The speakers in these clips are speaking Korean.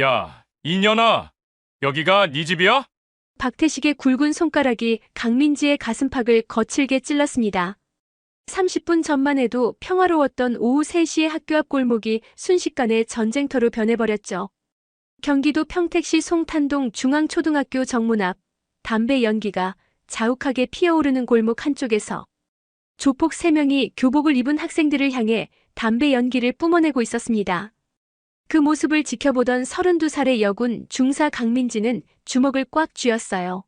야, 이년아, 여기가 네 집이야? 박태식의 굵은 손가락이 강민지의 가슴팍을 거칠게 찔렀습니다. 30분 전만 해도 평화로웠던 오후 3시의 학교 앞 골목이 순식간에 전쟁터로 변해버렸죠. 경기도 평택시 송탄동 중앙초등학교 정문 앞, 담배 연기가 자욱하게 피어오르는 골목 한쪽에서 조폭 3명이 교복을 입은 학생들을 향해 담배 연기를 뿜어내고 있었습니다. 그 모습을 지켜보던 32살의 여군 중사 강민지는 주먹을 꽉 쥐었어요.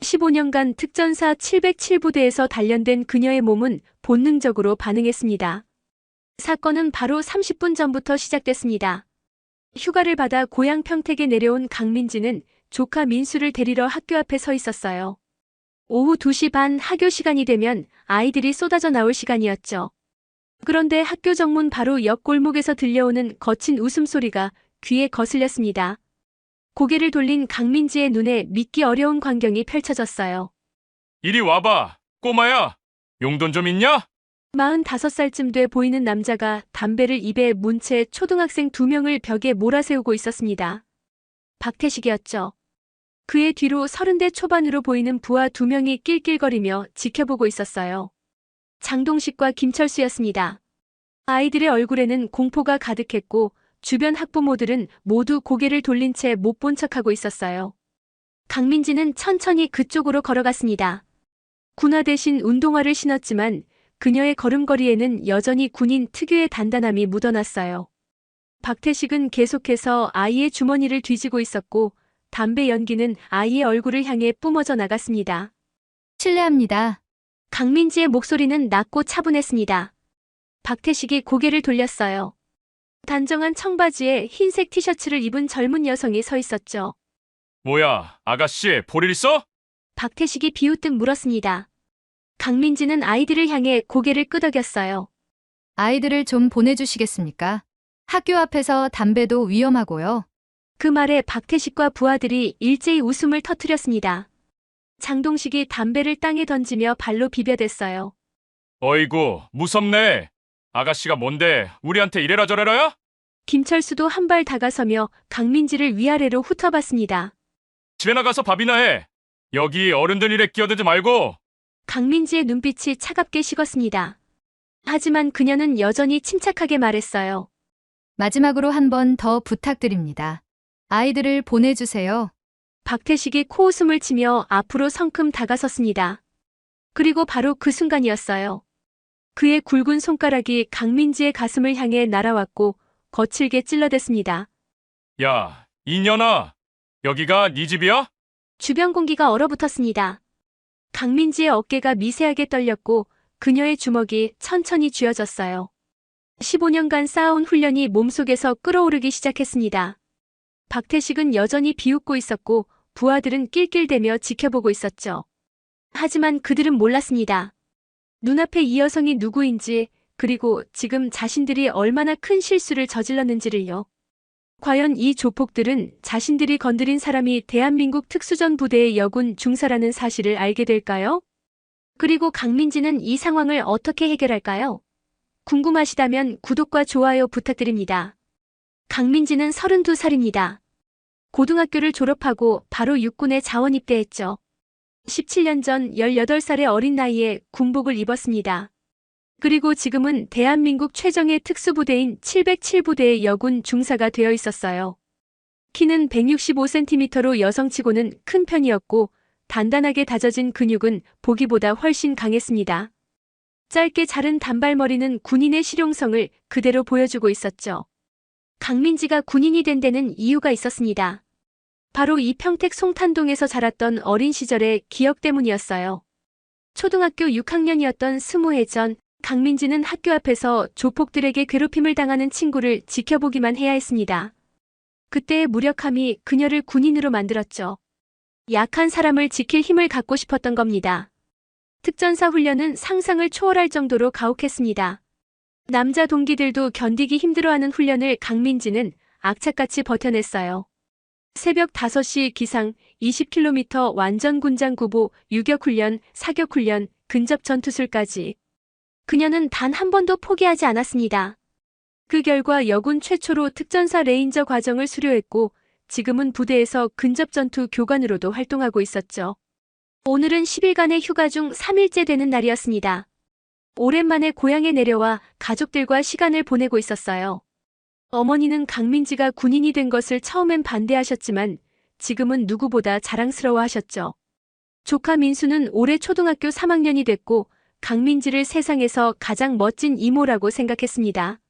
15년간 특전사 707부대에서 단련된 그녀의 몸은 본능적으로 반응했습니다. 사건은 바로 30분 전부터 시작됐습니다. 휴가를 받아 고향 평택에 내려온 강민지는 조카 민수를 데리러 학교 앞에 서 있었어요. 오후 2시 반 학교 시간이 되면 아이들이 쏟아져 나올 시간이었죠. 그런데 학교 정문 바로 옆 골목에서 들려오는 거친 웃음소리가 귀에 거슬렸습니다. 고개를 돌린 강민지의 눈에 믿기 어려운 광경이 펼쳐졌어요. 이리 와봐, 꼬마야. 용돈 좀 있냐? 45살쯤 돼 보이는 남자가 담배를 입에 문 채 초등학생 2명을 벽에 몰아세우고 있었습니다. 박태식이었죠. 그의 뒤로 30대 초반으로 보이는 부하 2명이 낄낄거리며 지켜보고 있었어요. 장동식과 김철수였습니다. 아이들의 얼굴에는 공포가 가득했고 주변 학부모들은 모두 고개를 돌린 채 못 본 척하고 있었어요. 강민지는 천천히 그쪽으로 걸어갔습니다. 군화 대신 운동화를 신었지만 그녀의 걸음걸이에는 여전히 군인 특유의 단단함이 묻어났어요. 박태식은 계속해서 아이의 주머니를 뒤지고 있었고 담배 연기는 아이의 얼굴을 향해 뿜어져 나갔습니다. 실례합니다. 강민지의 목소리는 낮고 차분했습니다. 박태식이 고개를 돌렸어요. 단정한 청바지에 흰색 티셔츠를 입은 젊은 여성이 서 있었죠. 뭐야, 아가씨, 볼일 있어? 박태식이 비웃듯 물었습니다. 강민지는 아이들을 향해 고개를 끄덕였어요. 아이들을 좀 보내주시겠습니까? 학교 앞에서 담배도 위험하고요. 그 말에 박태식과 부하들이 일제히 웃음을 터뜨렸습니다. 장동식이 담배를 땅에 던지며 발로 비벼댔어요. 어이구, 무섭네. 아가씨가 뭔데 우리한테 이래라 저래라야? 김철수도 한 발 다가서며 강민지를 위아래로 훑어봤습니다. 집에 나가서 밥이나 해. 여기 어른들 일에 끼어들지 말고. 강민지의 눈빛이 차갑게 식었습니다. 하지만 그녀는 여전히 침착하게 말했어요. 마지막으로 한 번 더 부탁드립니다. 아이들을 보내주세요. 박태식이 코웃음을 치며 앞으로 성큼 다가섰습니다. 그리고 바로 그 순간이었어요. 그의 굵은 손가락이 강민지의 가슴을 향해 날아왔고 거칠게 찔러댔습니다. 야, 이년아, 여기가 네 집이야? 주변 공기가 얼어붙었습니다. 강민지의 어깨가 미세하게 떨렸고 그녀의 주먹이 천천히 쥐어졌어요. 15년간 쌓아온 훈련이 몸속에서 끓어오르기 시작했습니다. 박태식은 여전히 비웃고 있었고 부하들은 낄낄대며 지켜보고 있었죠. 하지만 그들은 몰랐습니다. 눈앞에 이 여성이 누구인지 그리고 지금 자신들이 얼마나 큰 실수를 저질렀는지를요. 과연 이 조폭들은 자신들이 건드린 사람이 대한민국 특수전부대의 여군 중사라는 사실을 알게 될까요? 그리고 강민지는 이 상황을 어떻게 해결할까요? 궁금하시다면 구독과 좋아요 부탁드립니다. 강민지는 32살입니다. 고등학교를 졸업하고 바로 육군에 자원 입대했죠. 17년 전 18살의 어린 나이에 군복을 입었습니다. 그리고 지금은 대한민국 최정예 특수부대인 707부대의 여군 중사가 되어 있었어요. 키는 165cm로 여성치고는 큰 편이었고 단단하게 다져진 근육은 보기보다 훨씬 강했습니다. 짧게 자른 단발머리는 군인의 실용성을 그대로 보여주고 있었죠. 강민지가 군인이 된 데는 이유가 있었습니다. 바로 이 평택 송탄동에서 자랐던 어린 시절의 기억 때문이었어요. 초등학교 6학년이었던 20해 전 강민지는 학교 앞에서 조폭들에게 괴롭힘을 당하는 친구를 지켜보기만 해야 했습니다. 그때의 무력함이 그녀를 군인으로 만들었죠. 약한 사람을 지킬 힘을 갖고 싶었던 겁니다. 특전사 훈련은 상상을 초월할 정도로 가혹했습니다. 남자 동기들도 견디기 힘들어하는 훈련을 강민지는 악착같이 버텨냈어요. 새벽 5시 기상, 20km 완전 군장 구보, 유격훈련, 사격훈련, 근접 전투술까지. 그녀는 단 한 번도 포기하지 않았습니다. 그 결과 여군 최초로 특전사 레인저 과정을 수료했고 지금은 부대에서 근접전투 교관으로도 활동하고 있었죠. 오늘은 10일간의 휴가 중 3일째 되는 날이었습니다. 오랜만에 고향에 내려와 가족들과 시간을 보내고 있었어요. 어머니는 강민지가 군인이 된 것을 처음엔 반대하셨지만 지금은 누구보다 자랑스러워하셨죠. 조카 민수는 올해 초등학교 3학년이 됐고 강민지를 세상에서 가장 멋진 이모라고 생각했습니다.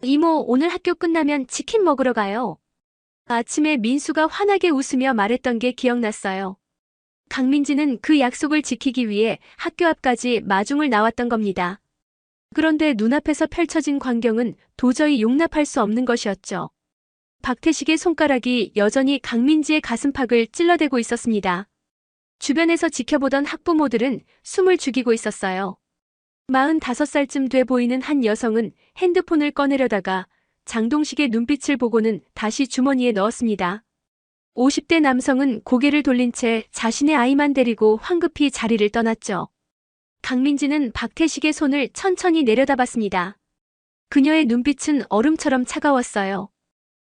이모, 오늘 학교 끝나면 치킨 먹으러 가요. 아침에 민수가 환하게 웃으며 말했던 게 기억났어요. 강민지는 그 약속을 지키기 위해 학교 앞까지 마중을 나왔던 겁니다. 그런데 눈앞에서 펼쳐진 광경은 도저히 용납할 수 없는 것이었죠. 박태식의 손가락이 여전히 강민지의 가슴팍을 찔러대고 있었습니다. 주변에서 지켜보던 학부모들은 숨을 죽이고 있었어요. 45살쯤 돼 보이는 한 여성은 핸드폰을 꺼내려다가 장동식의 눈빛을 보고는 다시 주머니에 넣었습니다. 50대 남성은 고개를 돌린 채 자신의 아이만 데리고 황급히 자리를 떠났죠. 강민지는 박태식의 손을 천천히 내려다봤습니다. 그녀의 눈빛은 얼음처럼 차가웠어요.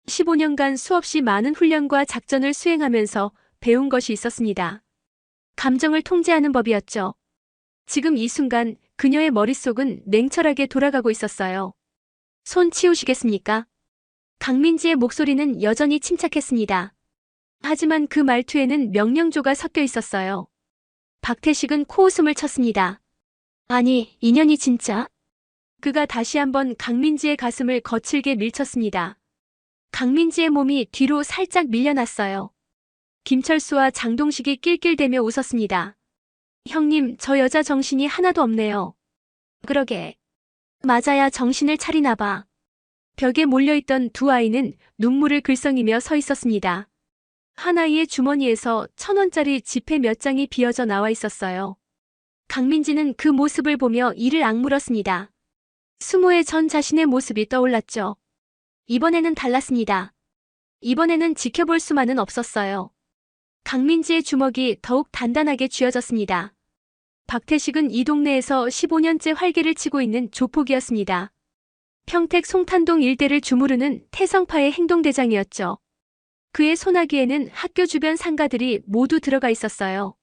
15년간 수없이 많은 훈련과 작전을 수행하면서 배운 것이 있었습니다. 감정을 통제하는 법이었죠. 지금 이 순간 그녀의 머릿속은 냉철하게 돌아가고 있었어요. 손 치우시겠습니까? 강민지의 목소리는 여전히 침착했습니다. 하지만 그 말투에는 명령조가 섞여 있었어요. 박태식은 코웃음을 쳤습니다. 아니, 인연이 진짜? 그가 다시 한번 강민지의 가슴을 거칠게 밀쳤습니다. 강민지의 몸이 뒤로 살짝 밀려났어요. 김철수와 장동식이 낄낄대며 웃었습니다. 형님, 저 여자 정신이 하나도 없네요. 그러게. 맞아야 정신을 차리나 봐. 벽에 몰려있던 두 아이는 눈물을 글썽이며 서 있었습니다. 한 아이의 주머니에서 1,000원짜리 지폐 몇 장이 비어져 나와 있었어요. 강민지는 그 모습을 보며 이를 악물었습니다. 20해 전 자신의 모습이 떠올랐죠. 이번에는 달랐습니다. 이번에는 지켜볼 수만은 없었어요. 강민지의 주먹이 더욱 단단하게 쥐어졌습니다. 박태식은 이 동네에서 15년째 활개를 치고 있는 조폭이었습니다. 평택 송탄동 일대를 주무르는 태성파의 행동대장이었죠. 그의 소나기에는 학교 주변 상가들이 모두 들어가 있었어요.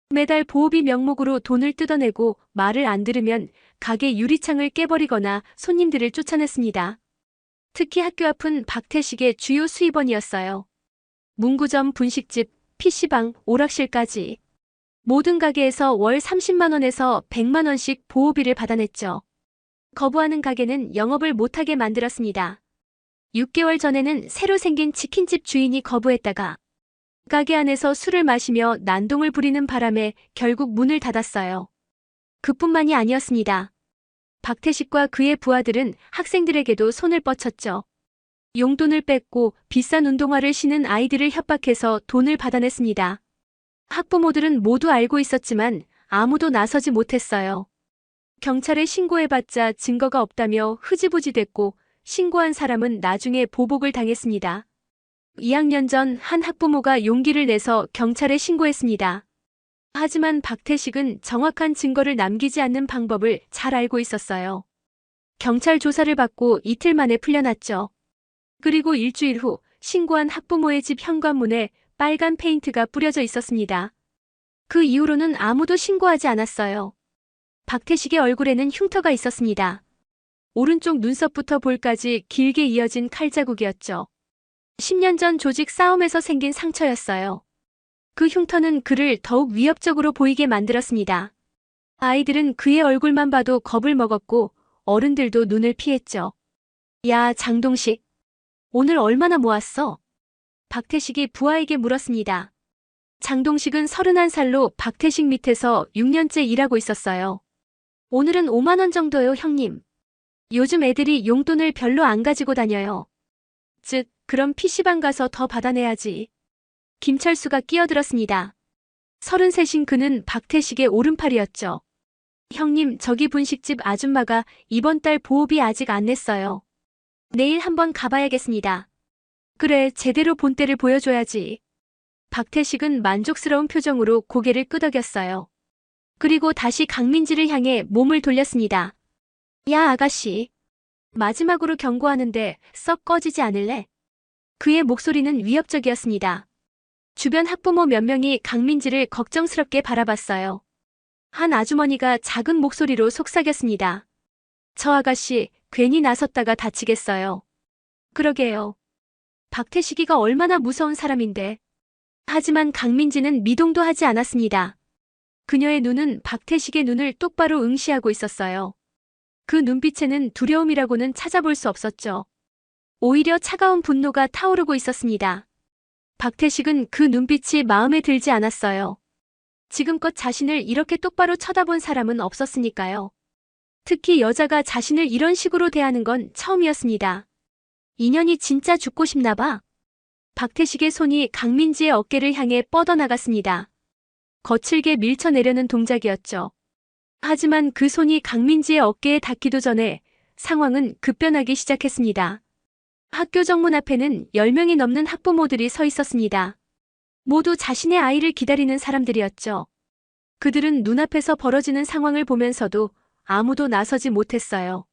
매달 보호비 명목으로 돈을 뜯어내고 말을 안 들으면 가게 유리창을 깨버리거나 손님들을 쫓아냈습니다. 특히 학교 앞은 박태식의 주요 수입원이었어요. 문구점, 분식집, PC방, 오락실까지. 모든 가게에서 월 30만 원에서 100만 원씩 보호비를 받아냈죠. 거부하는 가게는 영업을 못하게 만들었습니다. 6개월 전에는 새로 생긴 치킨집 주인이 거부했다가 가게 안에서 술을 마시며 난동을 부리는 바람에 결국 문을 닫았어요. 그뿐만이 아니었습니다. 박태식과 그의 부하들은 학생들에게도 손을 뻗쳤죠. 용돈을 뺏고 비싼 운동화를 신은 아이들을 협박해서 돈을 받아냈습니다. 학부모들은 모두 알고 있었지만 아무도 나서지 못했어요. 경찰에 신고해봤자 증거가 없다며 흐지부지 됐고 신고한 사람은 나중에 보복을 당했습니다. 2학년 전 한 학부모가 용기를 내서 경찰에 신고했습니다. 하지만 박태식은 정확한 증거를 남기지 않는 방법을 잘 알고 있었어요. 경찰 조사를 받고 이틀 만에 풀려났죠. 그리고 일주일 후 신고한 학부모의 집 현관문에 빨간 페인트가 뿌려져 있었습니다. 그 이후로는 아무도 신고하지 않았어요. 박태식의 얼굴에는 흉터가 있었습니다. 오른쪽 눈썹부터 볼까지 길게 이어진 칼자국이었죠. 10년 전 조직 싸움에서 생긴 상처였어요. 그 흉터는 그를 더욱 위협적으로 보이게 만들었습니다. 아이들은 그의 얼굴만 봐도 겁을 먹었고 어른들도 눈을 피했죠. 야, 장동식. 오늘 얼마나 모았어? 박태식이 부하에게 물었습니다. 장동식은 31살로 박태식 밑에서 6년째 일하고 있었어요. 오늘은 5만 원 정도요, 형님. 요즘 애들이 용돈을 별로 안 가지고 다녀요. 즉, 그럼 PC방 가서 더 받아내야지. 김철수가 끼어들었습니다. 33인 그는 박태식의 오른팔이었죠. 형님, 저기 분식집 아줌마가 이번 달 보호비 아직 안 냈어요. 내일 한번 가봐야겠습니다. 그래, 제대로 본때를 보여줘야지. 박태식은 만족스러운 표정으로 고개를 끄덕였어요. 그리고 다시 강민지를 향해 몸을 돌렸습니다. 야, 아가씨. 마지막으로 경고하는데 썩 꺼지지 않을래? 그의 목소리는 위협적이었습니다. 주변 학부모 몇 명이 강민지를 걱정스럽게 바라봤어요. 한 아주머니가 작은 목소리로 속삭였습니다. 저 아가씨 괜히 나섰다가 다치겠어요. 그러게요. 박태식이가 얼마나 무서운 사람인데. 하지만 강민지는 미동도 하지 않았습니다. 그녀의 눈은 박태식의 눈을 똑바로 응시하고 있었어요. 그 눈빛에는 두려움이라고는 찾아볼 수 없었죠. 오히려 차가운 분노가 타오르고 있었습니다. 박태식은 그 눈빛이 마음에 들지 않았어요. 지금껏 자신을 이렇게 똑바로 쳐다본 사람은 없었으니까요. 특히 여자가 자신을 이런 식으로 대하는 건 처음이었습니다. 인연이 진짜 죽고 싶나 봐. 박태식의 손이 강민지의 어깨를 향해 뻗어나갔습니다. 거칠게 밀쳐내려는 동작이었죠. 하지만 그 손이 강민지의 어깨에 닿기도 전에 상황은 급변하기 시작했습니다. 학교 정문 앞에는 10명이 넘는 학부모들이 서 있었습니다. 모두 자신의 아이를 기다리는 사람들이었죠. 그들은 눈앞에서 벌어지는 상황을 보면서도 아무도 나서지 못했어요.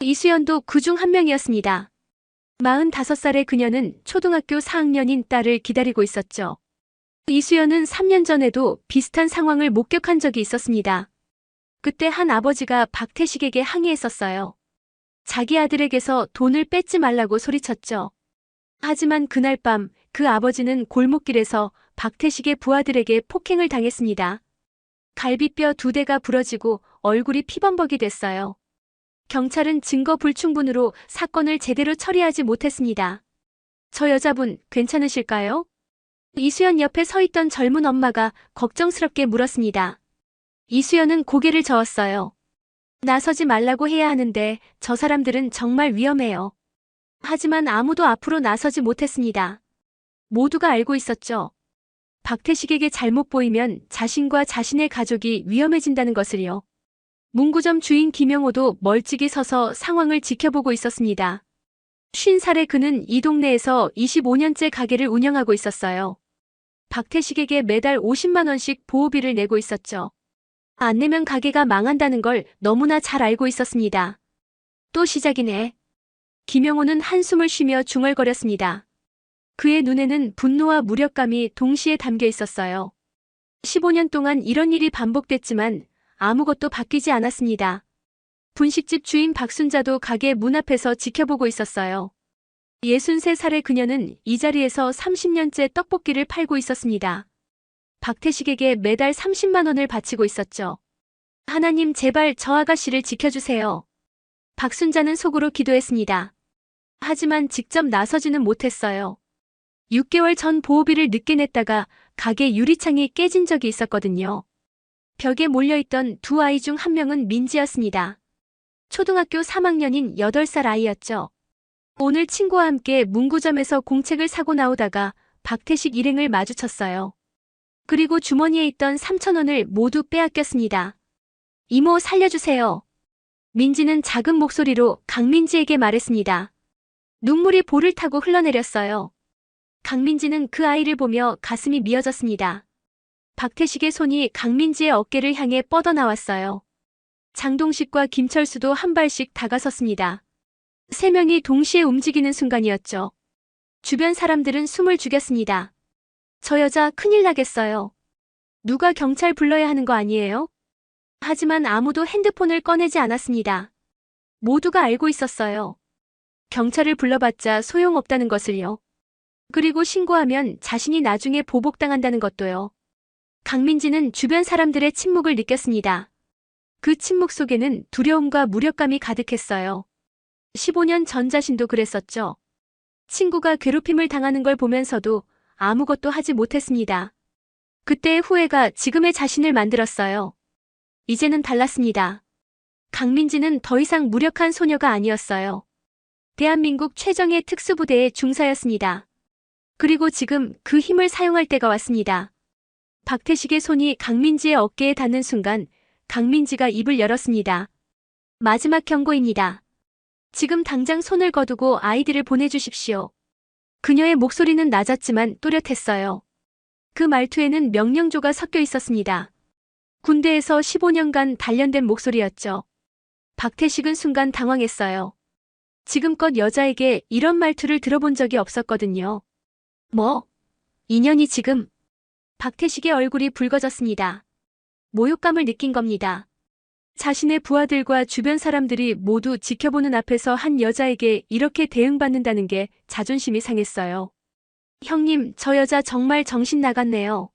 이수연도 그중 한 명이었습니다. 45살의 그녀는 초등학교 4학년인 딸을 기다리고 있었죠. 이수연은 3년 전에도 비슷한 상황을 목격한 적이 있었습니다. 그때 한 아버지가 박태식에게 항의했었어요. 자기 아들에게서 돈을 뺏지 말라고 소리쳤죠. 하지만 그날 밤 그 아버지는 골목길에서 박태식의 부하들에게 폭행을 당했습니다. 갈비뼈 2대가 부러지고 얼굴이 피범벅이 됐어요. 경찰은 증거 불충분으로 사건을 제대로 처리하지 못했습니다. 저 여자분 괜찮으실까요? 이수연 옆에 서 있던 젊은 엄마가 걱정스럽게 물었습니다. 이수연은 고개를 저었어요. 나서지 말라고 해야 하는데 저 사람들은 정말 위험해요. 하지만 아무도 앞으로 나서지 못했습니다. 모두가 알고 있었죠. 박태식에게 잘못 보이면 자신과 자신의 가족이 위험해진다는 것을요. 문구점 주인 김영호도 멀찍이 서서 상황을 지켜보고 있었습니다. 50살의 그는 이 동네에서 25년째 가게를 운영하고 있었어요. 박태식에게 매달 50만 원씩 보호비를 내고 있었죠. 안 내면 가게가 망한다는 걸 너무나 잘 알고 있었습니다. 또 시작이네. 김영호는 한숨을 쉬며 중얼거렸습니다. 그의 눈에는 분노와 무력감이 동시에 담겨 있었어요. 15년 동안 이런 일이 반복됐지만 아무것도 바뀌지 않았습니다. 분식집 주인 박순자도 가게 문 앞에서 지켜보고 있었어요. 63살의 그녀는 이 자리에서 30년째 떡볶이를 팔고 있었습니다. 박태식에게 매달 30만 원을 바치고 있었죠. 하나님 제발 저 아가씨를 지켜주세요. 박순자는 속으로 기도했습니다. 하지만 직접 나서지는 못했어요. 6개월 전 보호비를 늦게 냈다가 가게 유리창이 깨진 적이 있었거든요. 벽에 몰려있던 두 아이 중 한 명은 민지였습니다. 초등학교 3학년인 8살 아이였죠. 오늘 친구와 함께 문구점에서 공책을 사고 나오다가 박태식 일행을 마주쳤어요. 그리고 주머니에 있던 3,000원을 모두 빼앗겼습니다. 이모 살려주세요. 민지는 작은 목소리로 강민지에게 말했습니다. 눈물이 볼을 타고 흘러내렸어요. 강민지는 그 아이를 보며 가슴이 미어졌습니다. 박태식의 손이 강민지의 어깨를 향해 뻗어나왔어요. 장동식과 김철수도 한 발씩 다가섰습니다. 3명이 동시에 움직이는 순간이었죠. 주변 사람들은 숨을 죽였습니다. 저 여자 큰일 나겠어요. 누가 경찰 불러야 하는 거 아니에요? 하지만 아무도 핸드폰을 꺼내지 않았습니다. 모두가 알고 있었어요. 경찰을 불러봤자 소용없다는 것을요. 그리고 신고하면 자신이 나중에 보복당한다는 것도요. 강민지는 주변 사람들의 침묵을 느꼈습니다. 그 침묵 속에는 두려움과 무력감이 가득했어요. 15년 전 자신도 그랬었죠. 친구가 괴롭힘을 당하는 걸 보면서도 아무것도 하지 못했습니다. 그때의 후회가 지금의 자신을 만들었어요. 이제는 달랐습니다. 강민지는 더 이상 무력한 소녀가 아니었어요. 대한민국 최정예 특수부대의 중사였습니다. 그리고 지금 그 힘을 사용할 때가 왔습니다. 박태식의 손이 강민지의 어깨에 닿는 순간 강민지가 입을 열었습니다. 마지막 경고입니다. 지금 당장 손을 거두고 아이들을 보내주십시오. 그녀의 목소리는 낮았지만 또렷했어요. 그 말투에는 명령조가 섞여 있었습니다. 군대에서 15년간 단련된 목소리였죠. 박태식은 순간 당황했어요. 지금껏 여자에게 이런 말투를 들어본 적이 없었거든요. 뭐? 인연이 지금? 박태식의 얼굴이 붉어졌습니다. 모욕감을 느낀 겁니다. 자신의 부하들과 주변 사람들이 모두 지켜보는 앞에서 한 여자에게 이렇게 대응받는다는 게 자존심이 상했어요. 형님, 저 여자 정말 정신 나갔네요.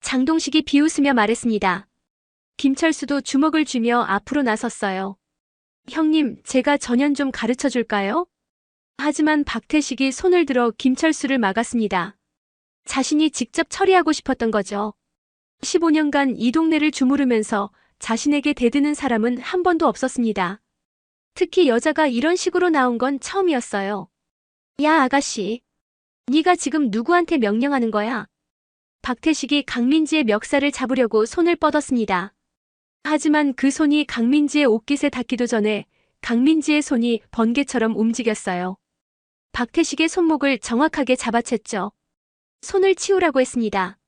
장동식이 비웃으며 말했습니다. 김철수도 주먹을 쥐며 앞으로 나섰어요. 형님, 제가 전연 좀 가르쳐 줄까요? 하지만 박태식이 손을 들어 김철수를 막았습니다. 자신이 직접 처리하고 싶었던 거죠. 15년간 이 동네를 주무르면서 자신에게 대드는 사람은 한 번도 없었습니다. 특히 여자가 이런 식으로 나온 건 처음이었어요. 야, 아가씨. 네가 지금 누구한테 명령하는 거야? 박태식이 강민지의 멱살을 잡으려고 손을 뻗었습니다. 하지만 그 손이 강민지의 옷깃에 닿기도 전에 강민지의 손이 번개처럼 움직였어요. 박태식의 손목을 정확하게 잡아챘죠. 손을 치우라고 했습니다.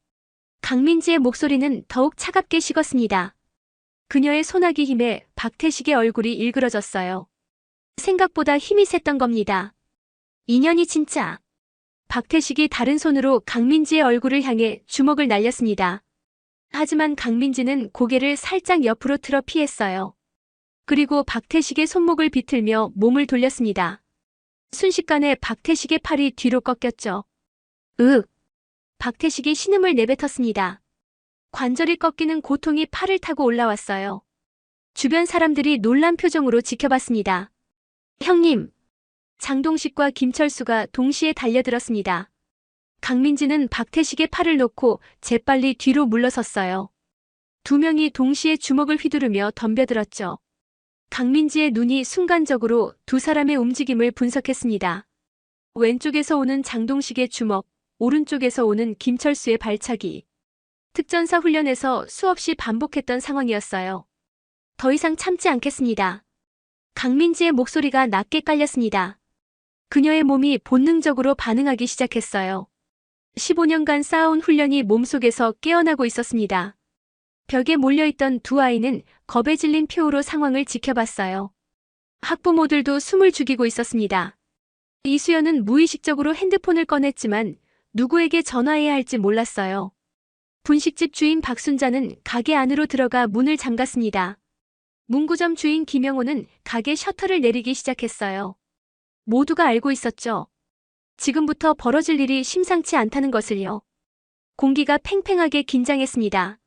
강민지의 목소리는 더욱 차갑게 식었습니다. 그녀의 손아귀 힘에 박태식의 얼굴이 일그러졌어요. 생각보다 힘이 셌던 겁니다. 인연이 진짜. 박태식이 다른 손으로 강민지의 얼굴을 향해 주먹을 날렸습니다. 하지만 강민지는 고개를 살짝 옆으로 틀어 피했어요. 그리고 박태식의 손목을 비틀며 몸을 돌렸습니다. 순식간에 박태식의 팔이 뒤로 꺾였죠. 박태식이 신음을 내뱉었습니다. 관절이 꺾이는 고통이 팔을 타고 올라왔어요. 주변 사람들이 놀란 표정으로 지켜봤습니다. 형님! 장동식과 김철수가 동시에 달려들었습니다. 강민지는 박태식의 팔을 놓고 재빨리 뒤로 물러섰어요. 두 명이 동시에 주먹을 휘두르며 덤벼들었죠. 강민지의 눈이 순간적으로 두 사람의 움직임을 분석했습니다. 왼쪽에서 오는 장동식의 주먹, 오른쪽에서 오는 김철수의 발차기. 특전사 훈련에서 수없이 반복했던 상황이었어요. 더 이상 참지 않겠습니다. 강민지의 목소리가 낮게 깔렸습니다. 그녀의 몸이 본능적으로 반응하기 시작했어요. 15년간 쌓아온 훈련이 몸속에서 깨어나고 있었습니다. 벽에 몰려있던 두 아이는 겁에 질린 표우로 상황을 지켜봤어요. 학부모들도 숨을 죽이고 있었습니다. 이수연은 무의식적으로 핸드폰을 꺼냈지만 누구에게 전화해야 할지 몰랐어요. 분식집 주인 박순자는 가게 안으로 들어가 문을 잠갔습니다. 문구점 주인 김영호는 가게 셔터를 내리기 시작했어요. 모두가 알고 있었죠. 지금부터 벌어질 일이 심상치 않다는 것을요. 공기가 팽팽하게 긴장했습니다.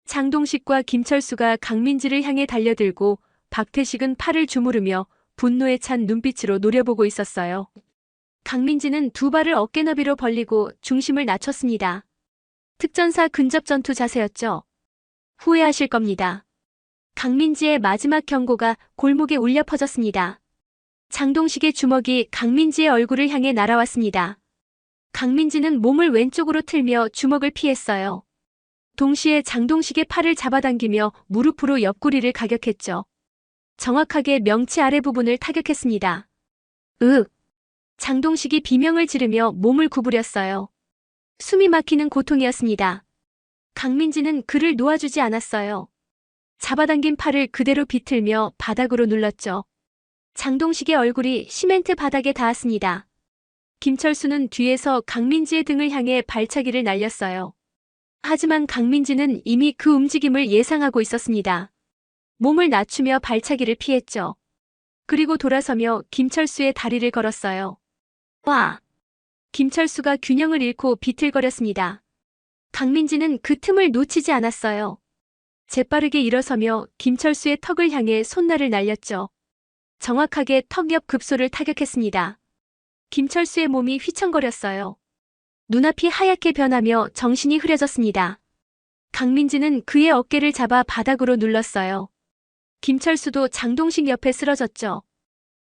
장동식과 김철수가 강민지를 향해 달려들고 박태식은 팔을 주무르며 분노에 찬 눈빛으로 노려보고 있었어요. 강민지는 두 발을 어깨 너비로 벌리고 중심을 낮췄습니다. 특전사 근접 전투 자세였죠. 후회하실 겁니다. 강민지의 마지막 경고가 골목에 울려 퍼졌습니다. 장동식의 주먹이 강민지의 얼굴을 향해 날아왔습니다. 강민지는 몸을 왼쪽으로 틀며 주먹을 피했어요. 동시에 장동식의 팔을 잡아당기며 무릎으로 옆구리를 가격했죠. 정확하게 명치 아래 부분을 타격했습니다. 장동식이 비명을 지르며 몸을 구부렸어요. 숨이 막히는 고통이었습니다. 강민지는 그를 놓아주지 않았어요. 잡아당긴 팔을 그대로 비틀며 바닥으로 눌렀죠. 장동식의 얼굴이 시멘트 바닥에 닿았습니다. 김철수는 뒤에서 강민지의 등을 향해 발차기를 날렸어요. 하지만 강민지는 이미 그 움직임을 예상하고 있었습니다. 몸을 낮추며 발차기를 피했죠. 그리고 돌아서며 김철수의 다리를 걸었어요. 와! 김철수가 균형을 잃고 비틀거렸습니다. 강민지는 그 틈을 놓치지 않았어요. 재빠르게 일어서며 김철수의 턱을 향해 손날을 날렸죠. 정확하게 턱 옆 급소를 타격했습니다. 김철수의 몸이 휘청거렸어요. 눈앞이 하얗게 변하며 정신이 흐려졌습니다. 강민지는 그의 어깨를 잡아 바닥으로 눌렀어요. 김철수도 장동식 옆에 쓰러졌죠.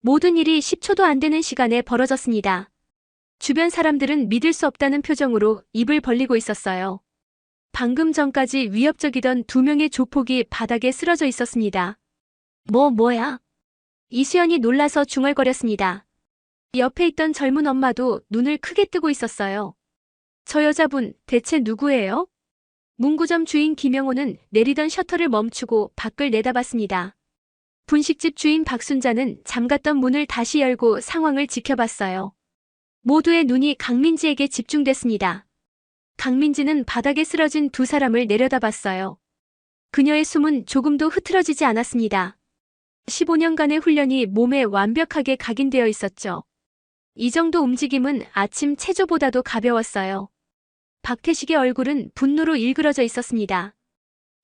모든 일이 10초도 안 되는 시간에 벌어졌습니다. 주변 사람들은 믿을 수 없다는 표정으로 입을 벌리고 있었어요. 방금 전까지 위협적이던 두 명의 조폭이 바닥에 쓰러져 있었습니다. 뭐야? 이수연이 놀라서 중얼거렸습니다. 옆에 있던 젊은 엄마도 눈을 크게 뜨고 있었어요. 저 여자분 대체 누구예요? 문구점 주인 김영호는 내리던 셔터를 멈추고 밖을 내다봤습니다. 분식집 주인 박순자는 잠갔던 문을 다시 열고 상황을 지켜봤어요. 모두의 눈이 강민지에게 집중됐습니다. 강민지는 바닥에 쓰러진 두 사람을 내려다봤어요. 그녀의 숨은 조금도 흐트러지지 않았습니다. 15년간의 훈련이 몸에 완벽하게 각인되어 있었죠. 이 정도 움직임은 아침 체조보다도 가벼웠어요. 박태식의 얼굴은 분노로 일그러져 있었습니다.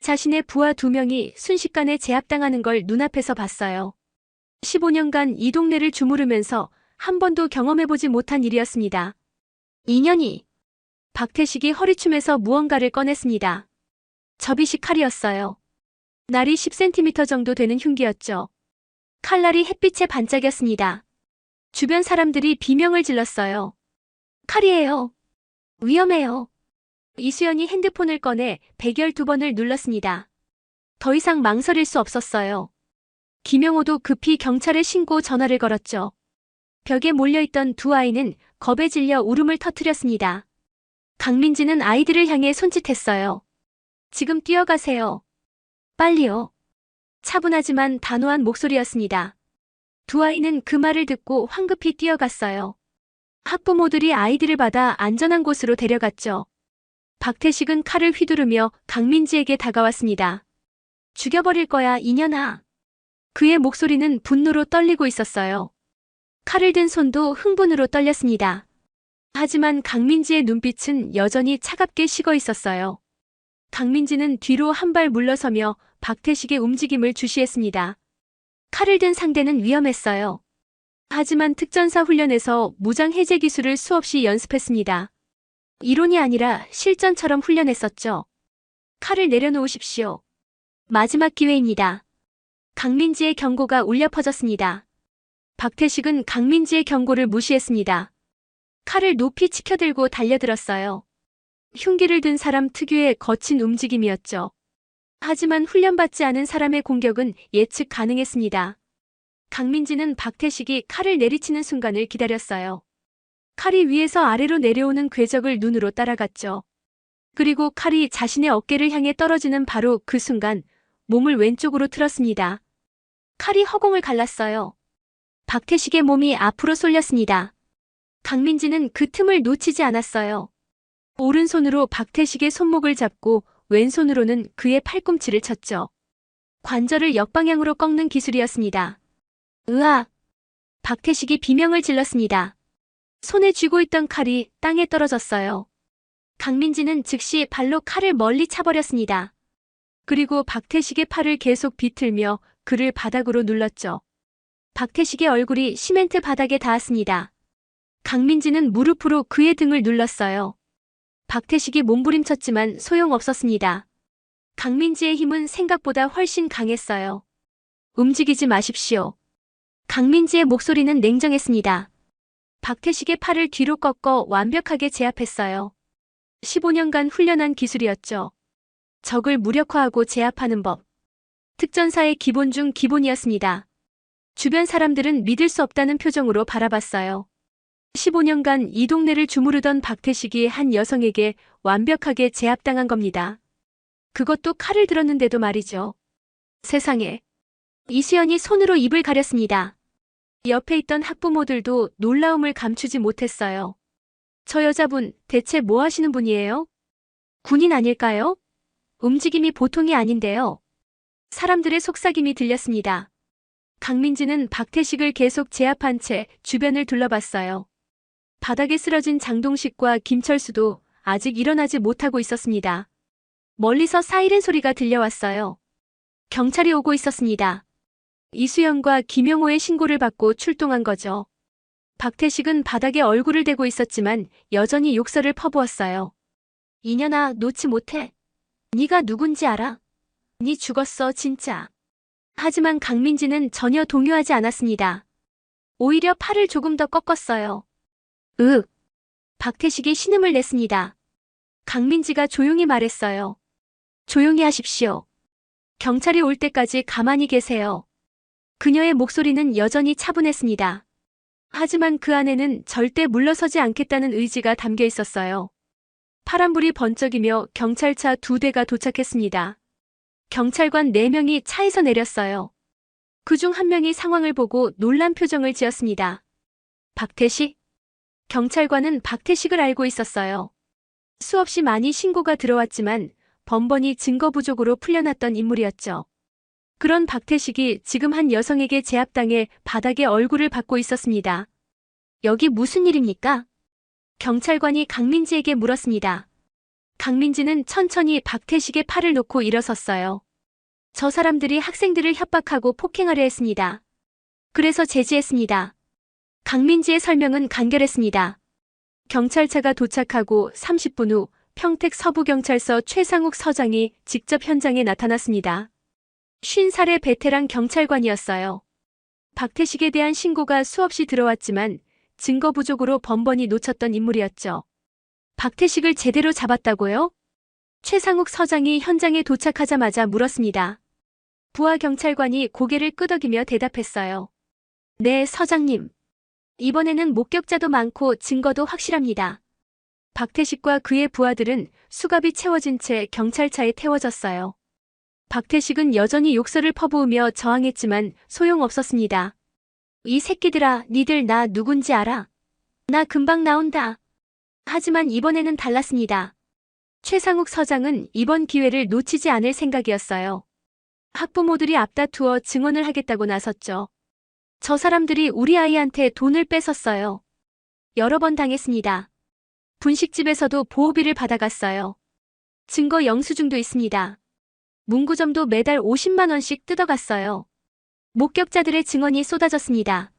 자신의 부하 2명이 순식간에 제압당하는 걸 눈앞에서 봤어요. 15년간 이 동네를 주무르면서 한 번도 경험해보지 못한 일이었습니다. 인연이. 박태식이 허리춤에서 무언가를 꺼냈습니다. 접이식 칼이었어요. 날이 10cm 정도 되는 흉기였죠. 칼날이 햇빛에 반짝였습니다. 주변 사람들이 비명을 질렀어요. 칼이에요. 위험해요. 이수연이 핸드폰을 꺼내 112번을 눌렀습니다. 더 이상 망설일 수 없었어요. 김영호도 급히 경찰에 신고 전화를 걸었죠. 벽에 몰려있던 두 아이는 겁에 질려 울음을 터뜨렸습니다. 강민지는 아이들을 향해 손짓했어요. 지금 뛰어가세요. 빨리요. 차분하지만 단호한 목소리였습니다. 두 아이는 그 말을 듣고 황급히 뛰어갔어요. 학부모들이 아이들을 받아 안전한 곳으로 데려갔죠. 박태식은 칼을 휘두르며 강민지에게 다가왔습니다. 죽여버릴 거야, 이년아. 그의 목소리는 분노로 떨리고 있었어요. 칼을 든 손도 흥분으로 떨렸습니다. 하지만 강민지의 눈빛은 여전히 차갑게 식어 있었어요. 강민지는 뒤로 한 발 물러서며 박태식의 움직임을 주시했습니다. 칼을 든 상대는 위험했어요. 하지만 특전사 훈련에서 무장 해제 기술을 수없이 연습했습니다. 이론이 아니라 실전처럼 훈련했었죠. 칼을 내려놓으십시오. 마지막 기회입니다. 강민지의 경고가 울려 퍼졌습니다. 박태식은 강민지의 경고를 무시했습니다. 칼을 높이 치켜들고 달려들었어요. 흉기를 든 사람 특유의 거친 움직임이었죠. 하지만 훈련받지 않은 사람의 공격은 예측 가능했습니다. 강민지는 박태식이 칼을 내리치는 순간을 기다렸어요. 칼이 위에서 아래로 내려오는 궤적을 눈으로 따라갔죠. 그리고 칼이 자신의 어깨를 향해 떨어지는 바로 그 순간 몸을 왼쪽으로 틀었습니다. 칼이 허공을 갈랐어요. 박태식의 몸이 앞으로 쏠렸습니다. 강민지는 그 틈을 놓치지 않았어요. 오른손으로 박태식의 손목을 잡고 왼손으로는 그의 팔꿈치를 쳤죠. 관절을 역방향으로 꺾는 기술이었습니다. 으악! 박태식이 비명을 질렀습니다. 손에 쥐고 있던 칼이 땅에 떨어졌어요. 강민지는 즉시 발로 칼을 멀리 차버렸습니다. 그리고 박태식의 팔을 계속 비틀며 그를 바닥으로 눌렀죠. 박태식의 얼굴이 시멘트 바닥에 닿았습니다. 강민지는 무릎으로 그의 등을 눌렀어요. 박태식이 몸부림쳤지만 소용없었습니다. 강민지의 힘은 생각보다 훨씬 강했어요. 움직이지 마십시오. 강민지의 목소리는 냉정했습니다. 박태식의 팔을 뒤로 꺾어 완벽하게 제압했어요. 15년간 훈련한 기술이었죠. 적을 무력화하고 제압하는 법. 특전사의 기본 중 기본이었습니다. 주변 사람들은 믿을 수 없다는 표정으로 바라봤어요. 15년간 이 동네를 주무르던 박태식이 한 여성에게 완벽하게 제압당한 겁니다. 그것도 칼을 들었는데도 말이죠. 세상에. 이수연이 손으로 입을 가렸습니다. 옆에 있던 학부모들도 놀라움을 감추지 못했어요. 저 여자분 대체 뭐 하시는 분이에요? 군인 아닐까요? 움직임이 보통이 아닌데요. 사람들의 속삭임이 들렸습니다. 강민지는 박태식을 계속 제압한 채 주변을 둘러봤어요. 바닥에 쓰러진 장동식과 김철수도 아직 일어나지 못하고 있었습니다. 멀리서 사이렌 소리가 들려왔어요. 경찰이 오고 있었습니다. 이수연과 김영호의 신고를 받고 출동한 거죠. 박태식은 바닥에 얼굴을 대고 있었지만 여전히 욕설을 퍼부었어요. 이년아, 놓지 못해. 네가 누군지 알아? 네 죽었어, 진짜. 하지만 강민지는 전혀 동요하지 않았습니다. 오히려 팔을 조금 더 꺾었어요. 박태식이 신음을 냈습니다. 강민지가 조용히 말했어요. 조용히 하십시오. 경찰이 올 때까지 가만히 계세요. 그녀의 목소리는 여전히 차분했습니다. 하지만 그 안에는 절대 물러서지 않겠다는 의지가 담겨 있었어요. 파란불이 번쩍이며 경찰차 2대가 도착했습니다. 경찰관 4명이 차에서 내렸어요. 그중 한 명이 상황을 보고 놀란 표정을 지었습니다. 박태식? 경찰관은 박태식을 알고 있었어요. 수없이 많이 신고가 들어왔지만 번번이 증거 부족으로 풀려났던 인물이었죠. 그런 박태식이 지금 한 여성에게 제압당해 바닥에 얼굴을 받고 있었습니다. 여기 무슨 일입니까? 경찰관이 강민지에게 물었습니다. 강민지는 천천히 박태식의 팔을 놓고 일어섰어요. 저 사람들이 학생들을 협박하고 폭행하려 했습니다. 그래서 제지했습니다. 강민지의 설명은 간결했습니다. 경찰차가 도착하고 30분 후 평택 서부경찰서 최상욱 서장이 직접 현장에 나타났습니다. 50살의 베테랑 경찰관이었어요. 박태식에 대한 신고가 수없이 들어왔지만 증거 부족으로 번번이 놓쳤던 인물이었죠. 박태식을 제대로 잡았다고요? 최상욱 서장이 현장에 도착하자마자 물었습니다. 부하 경찰관이 고개를 끄덕이며 대답했어요. 네, 서장님. 이번에는 목격자도 많고 증거도 확실합니다. 박태식과 그의 부하들은 수갑이 채워진 채 경찰차에 태워졌어요. 박태식은 여전히 욕설을 퍼부으며 저항했지만 소용없었습니다. 이 새끼들아, 니들 나 누군지 알아? 나 금방 나온다. 하지만 이번에는 달랐습니다. 최상욱 서장은 이번 기회를 놓치지 않을 생각이었어요. 학부모들이 앞다투어 증언을 하겠다고 나섰죠. 저 사람들이 우리 아이한테 돈을 뺏었어요. 여러 번 당했습니다. 분식집에서도 보호비를 받아갔어요. 증거 영수증도 있습니다. 문구점도 매달 50만 원씩 뜯어갔어요. 목격자들의 증언이 쏟아졌습니다.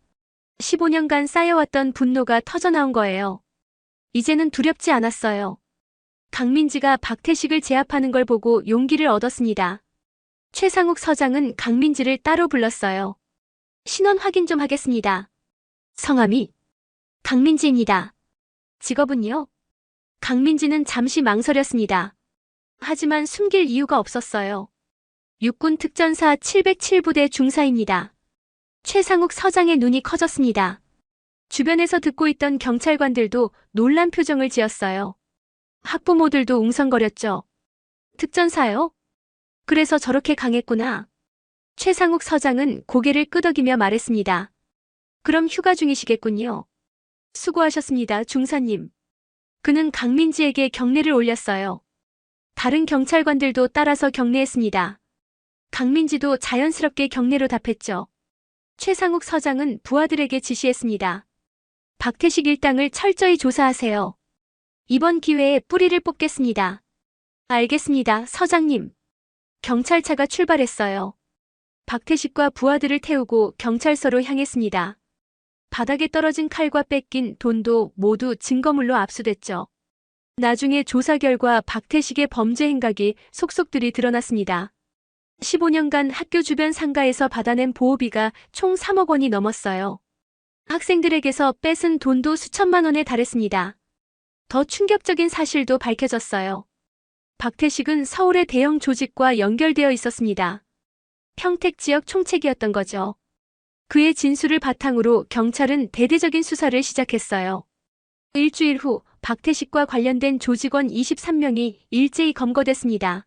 15년간 쌓여왔던 분노가 터져나온 거예요. 이제는 두렵지 않았어요. 강민지가 박태식을 제압하는 걸 보고 용기를 얻었습니다. 최상욱 서장은 강민지를 따로 불렀어요. 신원 확인 좀 하겠습니다. 성함이 강민지입니다. 직업은요? 강민지는 잠시 망설였습니다. 하지만 숨길 이유가 없었어요. 육군 특전사 707부대 중사입니다. 최상욱 서장의 눈이 커졌습니다. 주변에서 듣고 있던 경찰관들도 놀란 표정을 지었어요. 학부모들도 웅성거렸죠. 특전사요? 그래서 저렇게 강했구나. 최상욱 서장은 고개를 끄덕이며 말했습니다. 그럼 휴가 중이시겠군요. 수고하셨습니다, 중사님. 그는 강민지에게 경례를 올렸어요. 다른 경찰관들도 따라서 경례했습니다. 강민지도 자연스럽게 경례로 답했죠. 최상욱 서장은 부하들에게 지시했습니다. 박태식 일당을 철저히 조사하세요. 이번 기회에 뿌리를 뽑겠습니다. 알겠습니다, 서장님. 경찰차가 출발했어요. 박태식과 부하들을 태우고 경찰서로 향했습니다. 바닥에 떨어진 칼과 뺏긴 돈도 모두 증거물로 압수됐죠. 나중에 조사 결과 박태식의 범죄 행각이 속속들이 드러났습니다. 15년간 학교 주변 상가에서 받아낸 보호비가 총 3억 원이 넘었어요. 학생들에게서 뺏은 돈도 수천만 원에 달했습니다. 더 충격적인 사실도 밝혀졌어요. 박태식은 서울의 대형 조직과 연결되어 있었습니다. 평택 지역 총책이었던 거죠. 그의 진술을 바탕으로 경찰은 대대적인 수사를 시작했어요. 일주일 후 박태식과 관련된 조직원 23명이 일제히 검거됐습니다.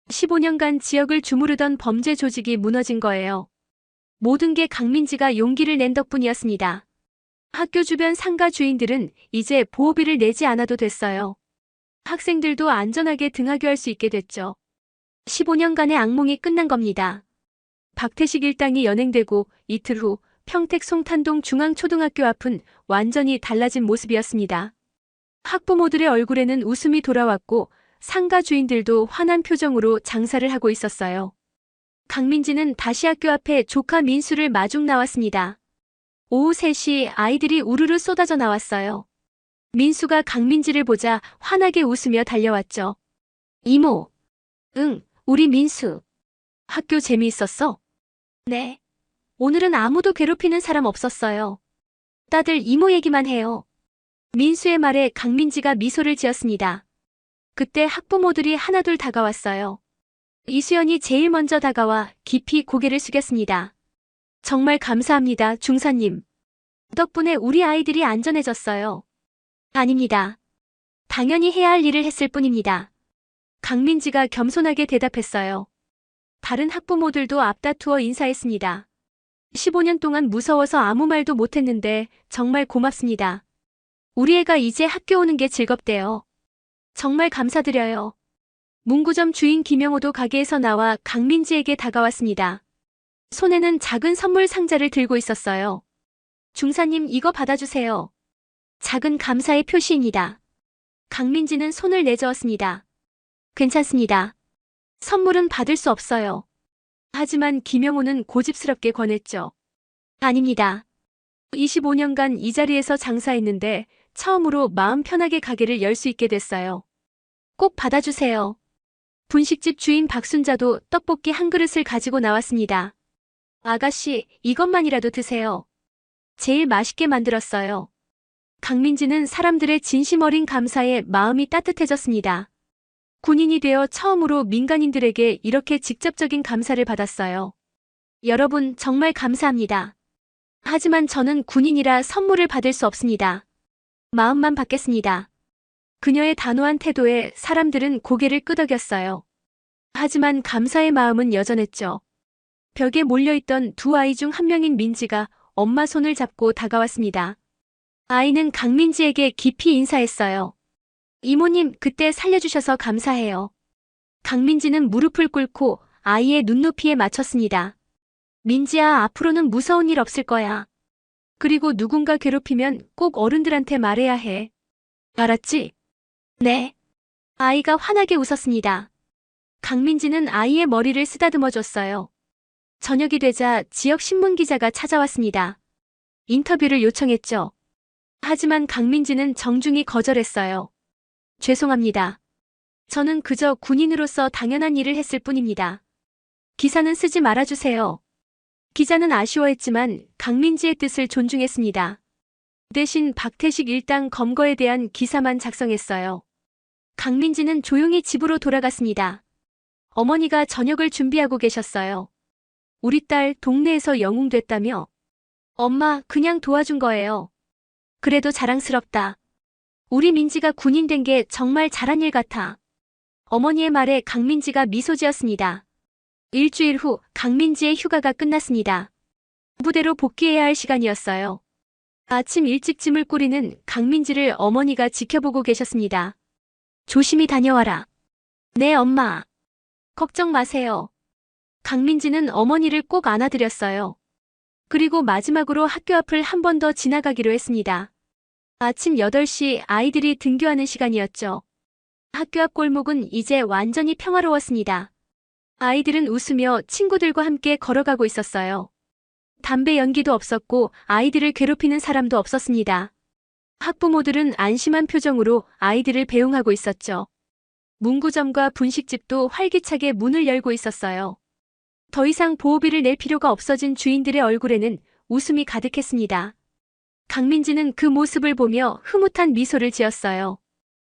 15년간 지역을 주무르던 범죄 조직이 무너진 거예요. 모든 게 강민지가 용기를 낸 덕분이었습니다. 학교 주변 상가 주인들은 이제 보호비를 내지 않아도 됐어요. 학생들도 안전하게 등하교할 수 있게 됐죠. 15년간의 악몽이 끝난 겁니다. 박태식 일당이 연행되고 이틀 후 평택 송탄동 중앙초등학교 앞은 완전히 달라진 모습이었습니다. 학부모들의 얼굴에는 웃음이 돌아왔고 상가 주인들도 환한 표정으로 장사를 하고 있었어요. 강민지는 다시 학교 앞에 조카 민수를 마중 나왔습니다. 오후 3시 아이들이 우르르 쏟아져 나왔어요. 민수가 강민지를 보자 환하게 웃으며 달려왔죠. 이모. 응, 우리 민수. 학교 재미있었어? 네. 오늘은 아무도 괴롭히는 사람 없었어요. 다들 이모 얘기만 해요. 민수의 말에 강민지가 미소를 지었습니다. 그때 학부모들이 하나둘 다가왔어요. 이수연이 제일 먼저 다가와 깊이 고개를 숙였습니다. 정말 감사합니다, 중사님. 덕분에 우리 아이들이 안전해졌어요. 아닙니다. 당연히 해야 할 일을 했을 뿐입니다. 강민지가 겸손하게 대답했어요. 다른 학부모들도 앞다투어 인사했습니다. 15년 동안 무서워서 아무 말도 못했는데 정말 고맙습니다. 우리 애가 이제 학교 오는 게 즐겁대요. 정말 감사드려요. 문구점 주인 김영호도 가게에서 나와 강민지에게 다가왔습니다. 손에는 작은 선물 상자를 들고 있었어요. 중사님, 이거 받아주세요. 작은 감사의 표시입니다. 강민지는 손을 내저었습니다. 괜찮습니다. 선물은 받을 수 없어요. 하지만 김영호는 고집스럽게 권했죠. 아닙니다. 25년간 이 자리에서 장사했는데 처음으로 마음 편하게 가게를 열 수 있게 됐어요. 꼭 받아주세요. 분식집 주인 박순자도 떡볶이 한 그릇을 가지고 나왔습니다. 아가씨, 이것만이라도 드세요. 제일 맛있게 만들었어요. 강민지는 사람들의 진심 어린 감사에 마음이 따뜻해졌습니다. 군인이 되어 처음으로 민간인들에게 이렇게 직접적인 감사를 받았어요. 여러분, 정말 감사합니다. 하지만 저는 군인이라 선물을 받을 수 없습니다. 마음만 받겠습니다. 그녀의 단호한 태도에 사람들은 고개를 끄덕였어요. 하지만 감사의 마음은 여전했죠. 벽에 몰려있던 두 아이 중 한 명인 민지가 엄마 손을 잡고 다가왔습니다. 아이는 강민지에게 깊이 인사했어요. 이모님, 그때 살려주셔서 감사해요. 강민지는 무릎을 꿇고 아이의 눈높이에 맞췄습니다. 민지야, 앞으로는 무서운 일 없을 거야. 그리고 누군가 괴롭히면 꼭 어른들한테 말해야 해. 알았지? 네. 아이가 환하게 웃었습니다. 강민지는 아이의 머리를 쓰다듬어 줬어요. 저녁이 되자 지역 신문 기자가 찾아왔습니다. 인터뷰를 요청했죠. 하지만 강민지는 정중히 거절했어요. 죄송합니다. 저는 그저 군인으로서 당연한 일을 했을 뿐입니다. 기사는 쓰지 말아주세요. 기자는 아쉬워했지만 강민지의 뜻을 존중했습니다. 대신 박태식 일당 검거에 대한 기사만 작성했어요. 강민지는 조용히 집으로 돌아갔습니다. 어머니가 저녁을 준비하고 계셨어요. 우리 딸 동네에서 영웅됐다며? 엄마, 그냥 도와준 거예요. 그래도 자랑스럽다. 우리 민지가 군인 된 게 정말 잘한 일 같아. 어머니의 말에 강민지가 미소 지었습니다. 일주일 후 강민지의 휴가가 끝났습니다. 부대로 복귀해야 할 시간이었어요. 아침 일찍 짐을 꾸리는 강민지를 어머니가 지켜보고 계셨습니다. 조심히 다녀와라. 네, 엄마. 걱정 마세요. 강민지는 어머니를 꼭 안아드렸어요. 그리고 마지막으로 학교 앞을 한 번 더 지나가기로 했습니다. 아침 8시 아이들이 등교하는 시간이었죠. 학교 앞 골목은 이제 완전히 평화로웠습니다. 아이들은 웃으며 친구들과 함께 걸어가고 있었어요. 담배 연기도 없었고 아이들을 괴롭히는 사람도 없었습니다. 학부모들은 안심한 표정으로 아이들을 배웅하고 있었죠. 문구점과 분식집도 활기차게 문을 열고 있었어요. 더 이상 보호비를 낼 필요가 없어진 주인들의 얼굴에는 웃음이 가득했습니다. 강민지는 그 모습을 보며 흐뭇한 미소를 지었어요.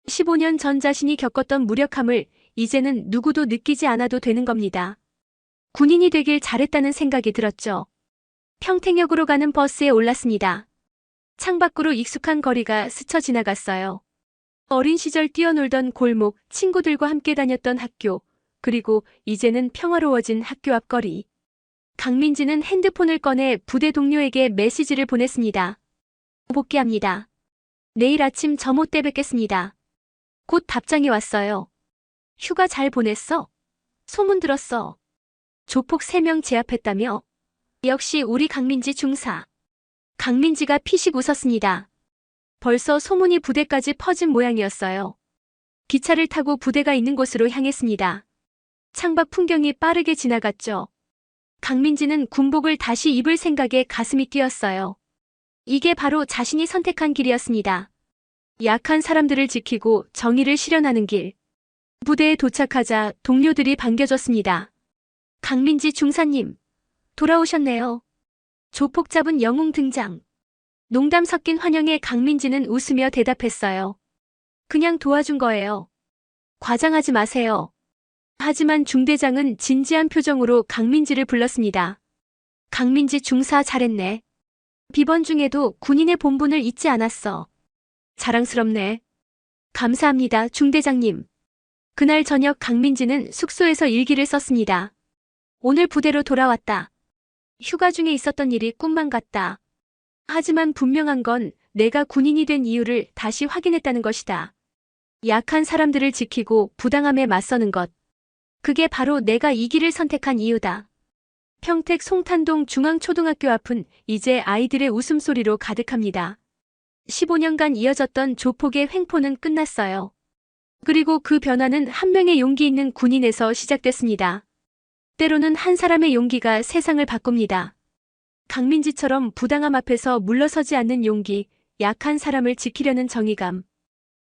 15년 전 자신이 겪었던 무력함을 이제는 누구도 느끼지 않아도 되는 겁니다. 군인이 되길 잘했다는 생각이 들었죠. 평택역으로 가는 버스에 올랐습니다. 창밖으로 익숙한 거리가 스쳐 지나갔어요. 어린 시절 뛰어놀던 골목, 친구들과 함께 다녔던 학교, 그리고 이제는 평화로워진 학교 앞 거리. 강민지는 핸드폰을 꺼내 부대 동료에게 메시지를 보냈습니다. 복귀합니다. 내일 아침 점호 때 뵙겠습니다. 곧 답장이 왔어요. 휴가 잘 보냈어? 소문 들었어. 조폭 3명 제압했다며? 역시 우리 강민지 중사. 강민지가 피식 웃었습니다. 벌써 소문이 부대까지 퍼진 모양이었어요. 기차를 타고 부대가 있는 곳으로 향했습니다. 창밖 풍경이 빠르게 지나갔죠. 강민지는 군복을 다시 입을 생각에 가슴이 뛰었어요. 이게 바로 자신이 선택한 길이었습니다. 약한 사람들을 지키고 정의를 실현하는 길. 부대에 도착하자 동료들이 반겨줬습니다. 강민지 중사님, 돌아오셨네요. 조폭 잡은 영웅 등장. 농담 섞인 환영에 강민지는 웃으며 대답했어요. 그냥 도와준 거예요. 과장하지 마세요. 하지만 중대장은 진지한 표정으로 강민지를 불렀습니다. 강민지 중사 잘했네. 비번 중에도 군인의 본분을 잊지 않았어. 자랑스럽네. 감사합니다, 중대장님. 그날 저녁 강민지는 숙소에서 일기를 썼습니다. 오늘 부대로 돌아왔다. 휴가 중에 있었던 일이 꿈만 같다. 하지만 분명한 건 내가 군인이 된 이유를 다시 확인했다는 것이다. 약한 사람들을 지키고 부당함에 맞서는 것. 그게 바로 내가 이 길을 선택한 이유다. 평택 송탄동 중앙초등학교 앞은 이제 아이들의 웃음소리로 가득합니다. 15년간 이어졌던 조폭의 횡포는 끝났어요. 그리고 그 변화는 한 명의 용기 있는 군인에서 시작됐습니다. 때로는 한 사람의 용기가 세상을 바꿉니다. 강민지처럼 부당함 앞에서 물러서지 않는 용기, 약한 사람을 지키려는 정의감.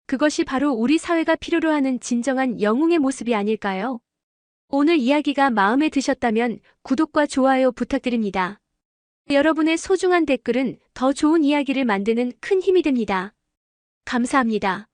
그것이 바로 우리 사회가 필요로 하는 진정한 영웅의 모습이 아닐까요? 오늘 이야기가 마음에 드셨다면 구독과 좋아요 부탁드립니다. 여러분의 소중한 댓글은 더 좋은 이야기를 만드는 큰 힘이 됩니다. 감사합니다.